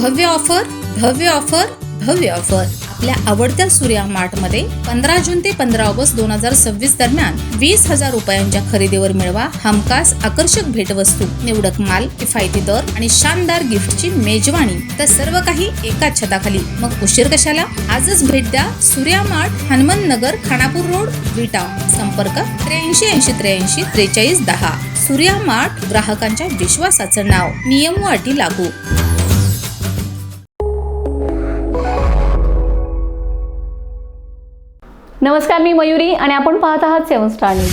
भव्य ऑफर भव्य ऑफर भव्य ऑफर आपल्या आवडत्या सूर्या मार्टमध्ये 15 जून ते 15 ऑगस्ट 2026 दरम्यान 20,000 रुपयांच्या खरेदीवर मिळवा हमखास आकर्षक भेटवस्तू, निवडक माल, किफायती दर आणि शानदार गिफ्टची मेजवानी. तर सर्व काही एकाच छताखाली. मग उशीर कशाला? आजच भेट द्या सूर्या मार्ट, हनुमान नगर, खानापूर रोड, विटा. संपर्क 83 43 10. सूर्या मार्ट, ग्राहकांच्या विश्वासाचं नाव. नियम व अटी लागू. नमस्कार, मी मयुरी आणि आपण पाहत आहात 7 स्टार न्यूज.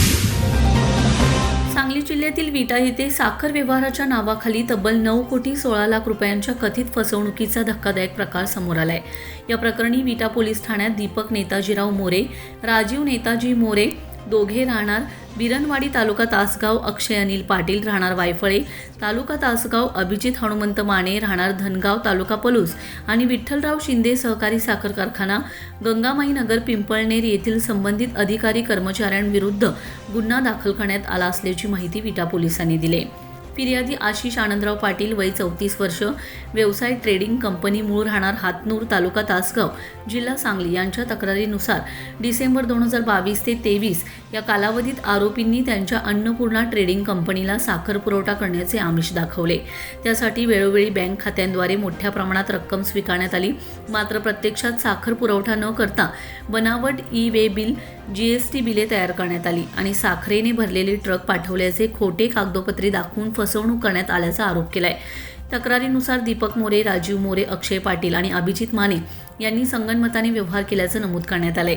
सांगली जिल्ह्यातील विटा येथे साखर व्यवहाराच्या नावाखाली तब्बल 9 कोटी 16 लाख रुपयांच्या कथित फसवणुकीचा धक्कादायक प्रकार समोर आलाय. या प्रकरणी विटा पोलीस ठाण्यात दीपक नेताजीराव मोरे, राजीव नेताजी मोरे दोघे राहणार बिरनवाडी तालुका तासगाव, अक्षय अनिल पाटील राहणार वायफळे तालुका तासगाव, अभिजित हनुमंत माने राहणार धनगाव तालुका पलूस आणि विठ्ठलराव शिंदे सहकारी साखर कारखाना, गंगामाई नगर, पिंपळनेर येथील संबंधित अधिकारी कर्मचाऱ्यांविरुद्ध गुन्हा दाखल करण्यात आला असल्याची माहिती विटा पोलिसांनी दिली. फिर्यादी आशिष आनंदराव पाटील, वय 34 वर्ष, व्यवसाय ट्रेडिंग कंपनी, मूळ राहणार हातनूर तालुका तासगाव, जिल्हा सांगली यांच्या तक्रारीनुसार डिसेंबर 2022 ते 23 या कालावधीत आरोपींनी त्यांच्या अन्नपूर्णा ट्रेडिंग कंपनीला साखर पुरवठा करण्याचे आमिष दाखवले. त्यासाठी वेळोवेळी बँक खात्यांद्वारे मोठ्या प्रमाणात रक्कम स्वीकारण्यात आली. मात्र प्रत्यक्षात साखर पुरवठा न करता बनावट ई-वे बिल, GST बिले तयार करण्यात आली आणि साखरेने भरलेले ट्रक पाठवल्याचे खोटे कागदोपत्री दाखवून फसवणूक करण्यात आल्याचा आरोप केलाय. तक्रारीनुसार दीपक मोरे, राजीव मोरे, अक्षय पाटील आणि अभिजित माने यांनी संगनमताने व्यवहार केल्याचं नमूद करण्यात आलंय.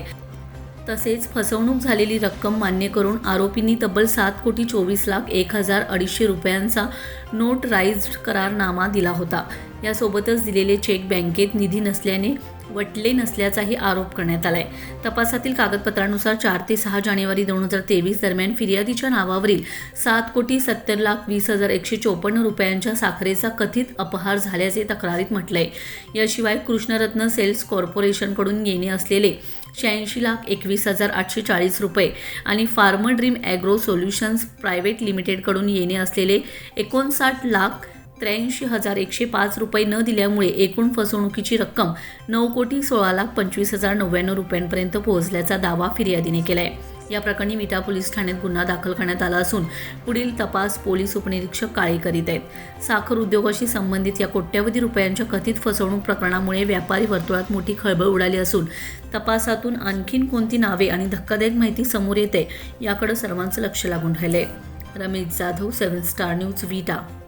तसेच फसवणूक झालेली रक्कम मान्य करून आरोपींनी तब्बल 7,24,01,200 रुपयांचा नोटराइज्ड करारनामा दिला होता. यासोबतच दिलेले चेक बँकेत निधी नसल्याने वटले नसल्याचाही आरोप करण्यात आलाय. तपासातील कागदपत्रांनुसार 4 ते 6 जानेवारी 2023 दरम्यान फिर्यादीच्या नावावरील 7,70,20,154 रुपयांच्या साखरेचा कथित अपहार झाल्याचे तक्रारीत म्हटलंय. याशिवाय कृष्णरत्न सेल्स कॉर्पोरेशनकडून येणे असलेले 86,21,840 रुपये आणि farmer dream agro solutions private लिमिटेडकडून येणे असलेले 59,83,105 रुपये न दिल्यामुळे एकूण फसवणुकीची रक्कम 9,16,25,099 रुपयांपर्यंत पोहोचल्याचा दावा फिर्यादीने केलाय. या प्रकरणी विटा पोलीस ठाण्यात गुन्हा दाखल करण्यात आला असून पुढील तपास पोलीस उपनिरीक्षक काळे करीत आहेत. साखर उद्योगाशी संबंधित या कोट्यवधी रुपयांच्या कथित फसवणूक प्रकरणामुळे व्यापारी वर्तुळात मोठी खळबळ उडाली असून तपासातून आणखीन कोणती नावे आणि धक्कादायक माहिती समोर येते याकडे सर्वांचं लक्ष लागून राहिलंय. रमेश जाधव, 7 स्टार न्यूज, विटा.